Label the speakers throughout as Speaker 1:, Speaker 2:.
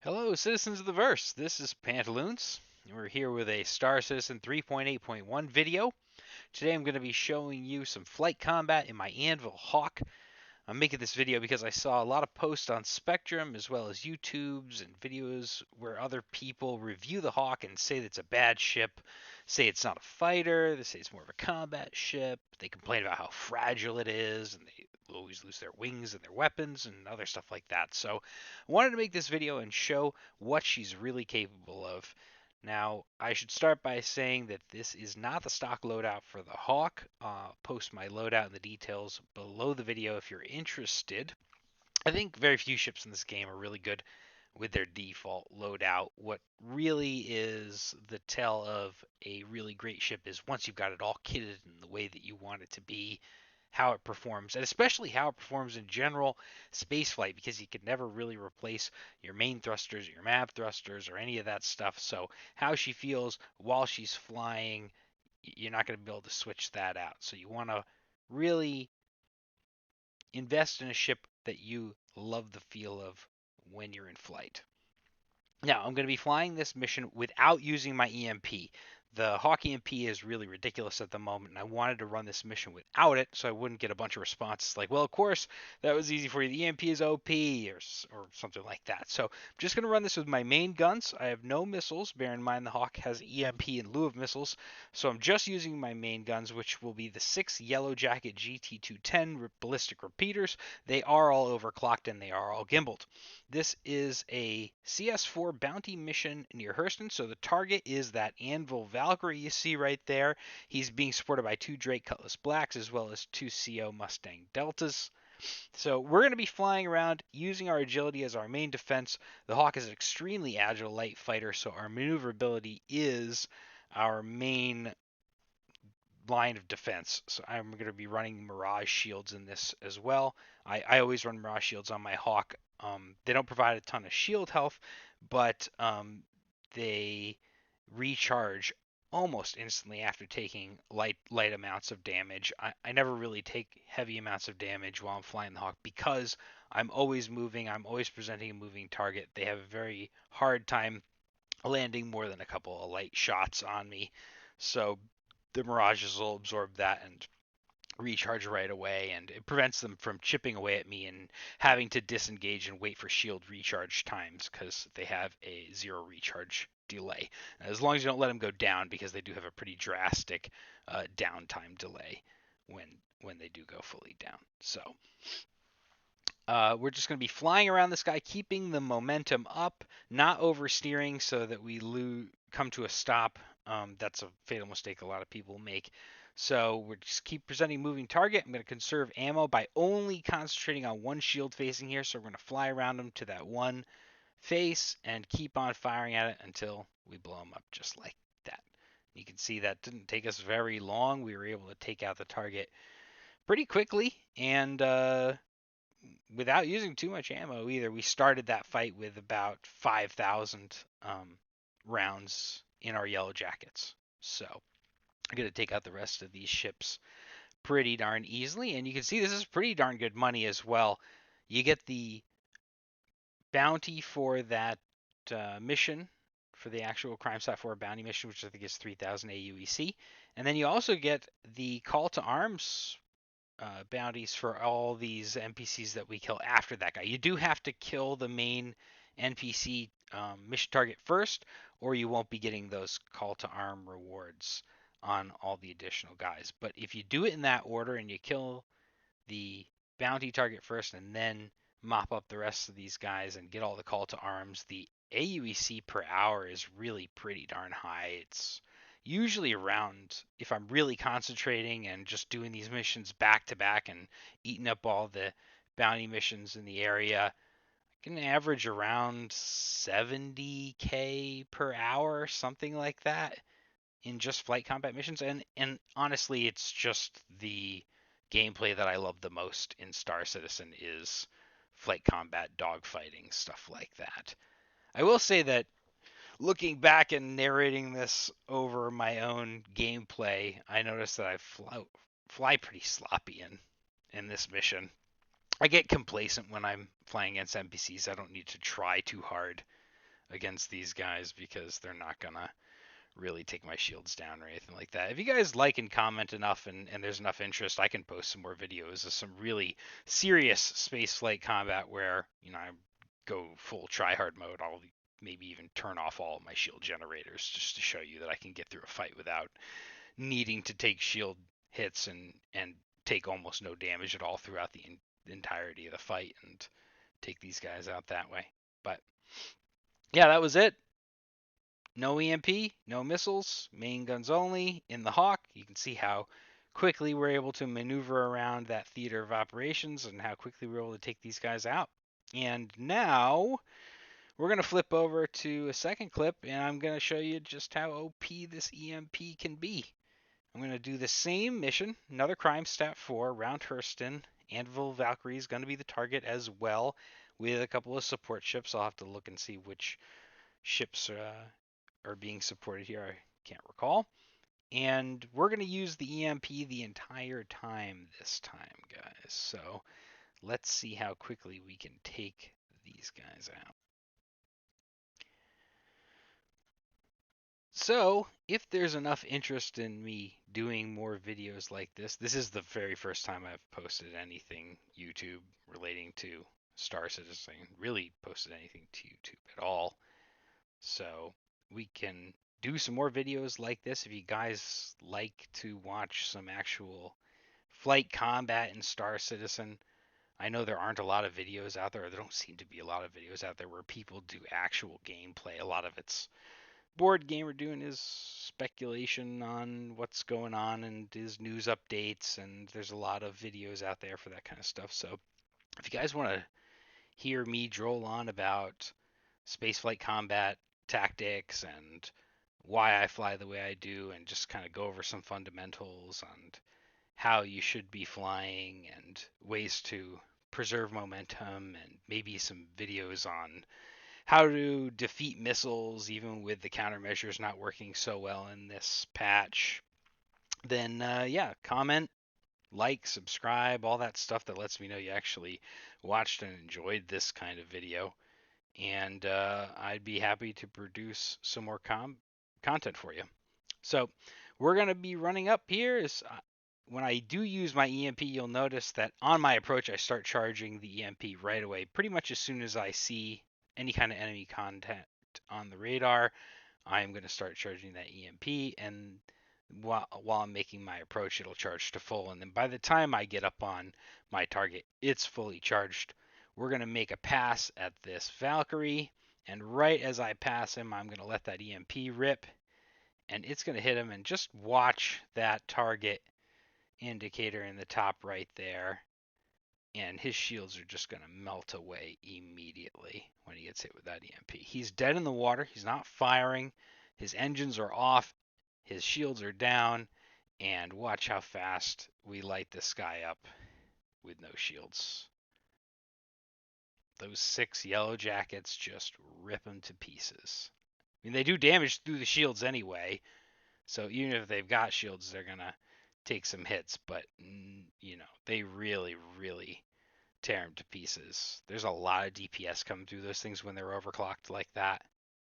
Speaker 1: Hello, citizens of the verse. This is Pantaloonz. We're here with a Star Citizen 3.8.1 video. Today I'm going to be showing you some flight combat in my Anvil Hawk. I'm making this video because I saw a lot of posts on Spectrum as well as YouTubes and videos where other people review the Hawk and say that it's a bad ship, say it's not a fighter, they say it's more of a combat ship. They complain about how fragile it is and they always lose their wings and their weapons and other stuff like that. So I wanted to make this video and show what she's really capable of. Now, I should start by saying that this is not the stock loadout for the Hawk. Post my loadout and the details below the video if you're interested. I think very few ships in this game are really good with their default loadout. What really is the tell of a really great ship is once you've got it all kitted in the way that you want it to be, how it performs, and especially how it performs in general spaceflight, because you can never really replace your main thrusters, your map thrusters, or any of that stuff. So how she feels while she's flying, you're not going to be able to switch that out. So you want to really invest in a ship that you love the feel of when you're in flight. Now, I'm going to be flying this mission without using my EMP. The Hawk EMP is really ridiculous at the moment, and I wanted to run this mission without it so I wouldn't get a bunch of responses like, well, of course, that was easy for you. The EMP is OP, or something like that. So I'm just going to run this with my main guns. I have no missiles. Bear in mind the Hawk has EMP in lieu of missiles. So I'm just using my main guns, which will be the 6 YellowJacket GT210 ballistic repeaters. They are all overclocked and they are all gimbaled. This is a CS4 bounty mission near Hurston, so the target is that Anvil Valkyrie you see right there. He's being supported by 2 Drake Cutlass Blacks as well as 2 CO Mustang Deltas. So we're going to be flying around using our agility as our main defense. The Hawk is an extremely agile light fighter, so our maneuverability is our main line of defense. So I'm going to be running Mirage shields in this as well. I always run Mirage shields on my Hawk. They don't provide a ton of shield health, but they recharge almost instantly after taking light amounts of damage. I never really take heavy amounts of damage while I'm flying the Hawk because I'm always moving. I'm always presenting a moving target. They have a very hard time landing more than a couple of light shots on me. So the Mirages will absorb that and recharge right away, and it prevents them from chipping away at me and having to disengage and wait for shield recharge times because they have a 0 recharge delay. As long as you don't let them go down, because they do have a pretty drastic downtime delay when they do go fully down. So we're just going to be flying around this guy, keeping the momentum up, not oversteering so that we come to a stop. That's a fatal mistake a lot of people make. So we're just keep presenting moving target. I'm going to conserve ammo by only concentrating on one shield facing here. So we're going to fly around him to that one face and keep on firing at it until we blow him up just like that. You can see that didn't take us very long. We were able to take out the target pretty quickly and without using too much ammo either. We started that fight with about 5,000 rounds in our YellowJackets. So I'm going to take out the rest of these ships pretty darn easily. And you can see this is pretty darn good money as well. You get the bounty for that mission, for the actual Crime Stop 4 bounty mission, which I think is 3,000 aUEC. And then you also get the call to arms bounties for all these NPCs that we kill after that guy. You do have to kill the main NPC mission target first, or you won't be getting those call to arm rewards on all the additional guys. But if you do it in that order and you kill the bounty target first and then mop up the rest of these guys and get all the call to arms, the aUEC per hour is really pretty darn high. It's usually around, if I'm really concentrating and just doing these missions back to back and eating up all the bounty missions in the area, I can average around 70k per hour, something like that, in just flight combat missions. And honestly, it's just the gameplay that I love the most in Star Citizen is flight combat, dogfighting, stuff like that. I will say that looking back and narrating this over my own gameplay, I noticed that I fly pretty sloppy in this mission. I get complacent when I'm flying against NPCs. I don't need to try too hard. against these guys because they're not gonna really take my shields down or anything like that. If you guys like and comment enough and there's enough interest, I can post some more videos of some really serious space flight combat where, I go full tryhard mode. I'll maybe even turn off all of my shield generators just to show you that I can get through a fight without needing to take shield hits and take almost no damage at all throughout the entirety of the fight and take these guys out that way. But yeah, that was it. No EMP, no missiles, main guns only in the Hawk. You can see how quickly we're able to maneuver around that theater of operations and how quickly we're able to take these guys out. And now we're going to flip over to a second clip and I'm going to show you just how OP this EMP can be. I'm going to do the same mission, another crime stat 4, Round Hurston. Anvil Valkyrie is going to be the target as well with a couple of support ships. I'll have to look and see which ships are being supported here. I can't recall. And we're going to use the EMP the entire time this time, guys. So let's see how quickly we can take these guys out. So, if there's enough interest in me doing more videos like this is the very first time I've posted anything YouTube relating to Star Citizen, really posted anything to YouTube at all. So, we can do some more videos like this if you guys like to watch some actual flight combat in Star Citizen. I know there aren't a lot of videos out there, or there don't seem to be a lot of videos out there where people do actual gameplay. A lot of it's board gamer doing his speculation on what's going on and his news updates, and there's a lot of videos out there for that kind of stuff. So if you guys want to hear me droll on about spaceflight combat tactics and why I fly the way I do and just kind of go over some fundamentals and how you should be flying and ways to preserve momentum and maybe some videos on how to defeat missiles even with the countermeasures not working so well in this patch, then yeah, comment, like, subscribe, all that stuff that lets me know you actually watched and enjoyed this kind of video. And I'd be happy to produce some more content for you. So we're going to be running up here. When I do use my EMP, you'll notice that on my approach, I start charging the EMP right away. Pretty much as soon as I see any kind of enemy contact on the radar, I'm going to start charging that EMP. And while I'm making my approach, it'll charge to full. And then by the time I get up on my target, it's fully charged. We're going to make a pass at this Valkyrie. And right as I pass him, I'm going to let that EMP rip. And it's going to hit him. And just watch that target indicator in the top right there, and his shields are just going to melt away immediately when he gets hit with that EMP. He's dead in the water. He's not firing. His engines are off. His shields are down. And watch how fast we light this guy up with no shields. Those 6 YellowJackets just rip him to pieces. I mean, they do damage through the shields anyway, so even if they've got shields, they're going to take some hits, but they really, really tear them to pieces. There's a lot of DPS coming through those things when they're overclocked like that,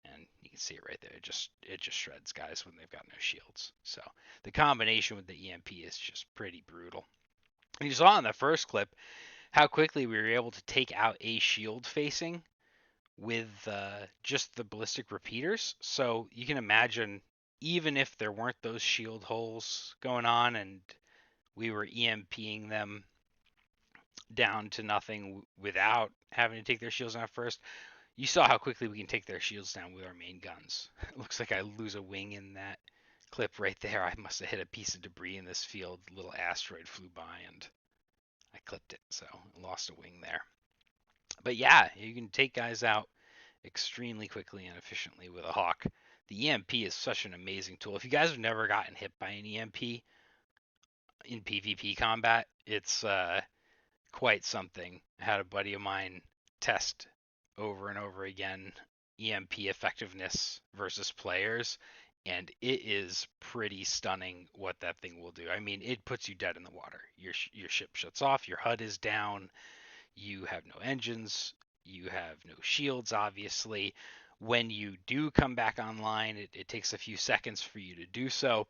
Speaker 1: and you can see it right there. It just shreds guys when they've got no shields. So the combination with the EMP is just pretty brutal. And you saw in the first clip how quickly we were able to take out a shield facing with just the ballistic repeaters. So you can imagine, even if there weren't those shield holes going on and we were EMPing them down to nothing without having to take their shields down first, you saw how quickly we can take their shields down with our main guns. It looks like I lose a wing in that clip right there. I must have hit a piece of debris in this field. A little asteroid flew by and I clipped it, so I lost a wing there. But yeah, you can take guys out extremely quickly and efficiently with a Hawk. The EMP is such an amazing tool. If you guys have never gotten hit by an EMP in PvP combat, it's quite something. I had a buddy of mine test over and over again EMP effectiveness versus players, and it is pretty stunning what that thing will do. I mean, it puts you dead in the water. Your ship shuts off, your HUD is down, you have no engines, you have no shields, obviously. When you do come back online, it takes a few seconds for you to do so.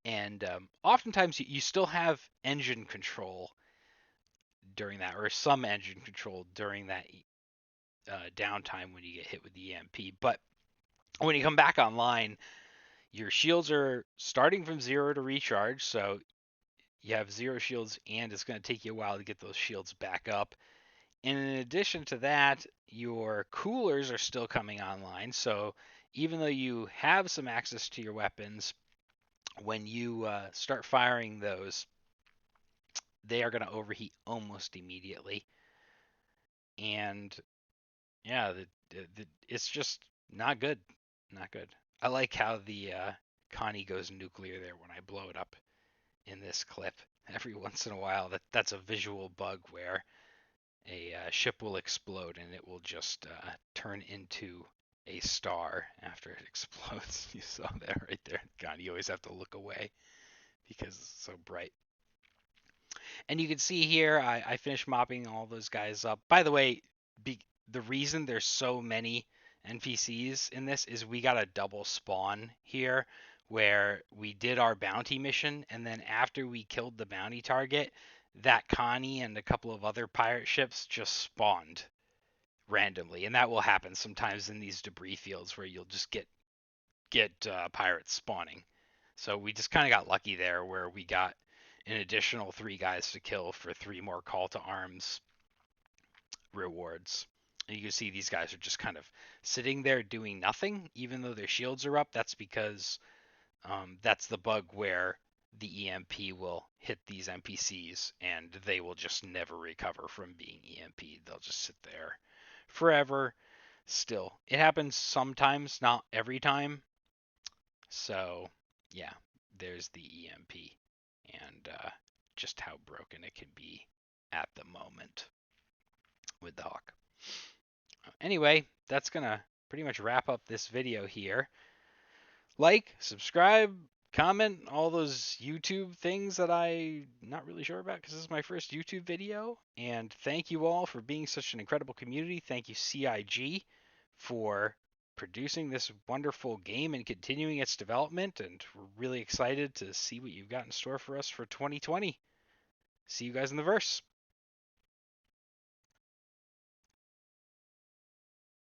Speaker 1: And oftentimes you still have engine control during that, or some engine control during that downtime when you get hit with the EMP. But when you come back online, your shields are starting from 0 to recharge, so you have 0 shields, and it's going to take you a while to get those shields back up. And in addition to that, your coolers are still coming online, so even though you have some access to your weapons, when you start firing those, they are going to overheat almost immediately. And yeah, it's just not good. Not good. I like how the Connie goes nuclear there when I blow it up in this clip. Every once in a while, that's a visual bug where a ship will explode and it will just turn into a star after it explodes. You saw that right there. God, you always have to look away because it's so bright. And you can see here, I finished mopping all those guys up. By the way, the reason there's so many NPCs in this is we got a double spawn here where we did our bounty mission, and then after we killed the bounty target, that Connie and a couple of other pirate ships just spawned randomly. And that will happen sometimes in these debris fields where you'll just get pirates spawning. So we just kind of got lucky there where we got an additional 3 guys to kill for 3 more call to arms rewards. And you can see these guys are just kind of sitting there doing nothing, even though their shields are up. That's because that's the bug where the EMP will hit these NPCs and they will just never recover from being EMP'd. They'll just sit there forever. Still, it happens sometimes, not every time. So, yeah, there's the EMP and just how broken it can be at the moment with the Hawk. Anyway, that's going to pretty much wrap up this video here. Like, subscribe, comment, all those YouTube things that I'm not really sure about because this is my first YouTube video. And thank you all for being such an incredible community. Thank you, CIG, for producing this wonderful game and continuing its development. And we're really excited to see what you've got in store for us for 2020. See you guys in the verse.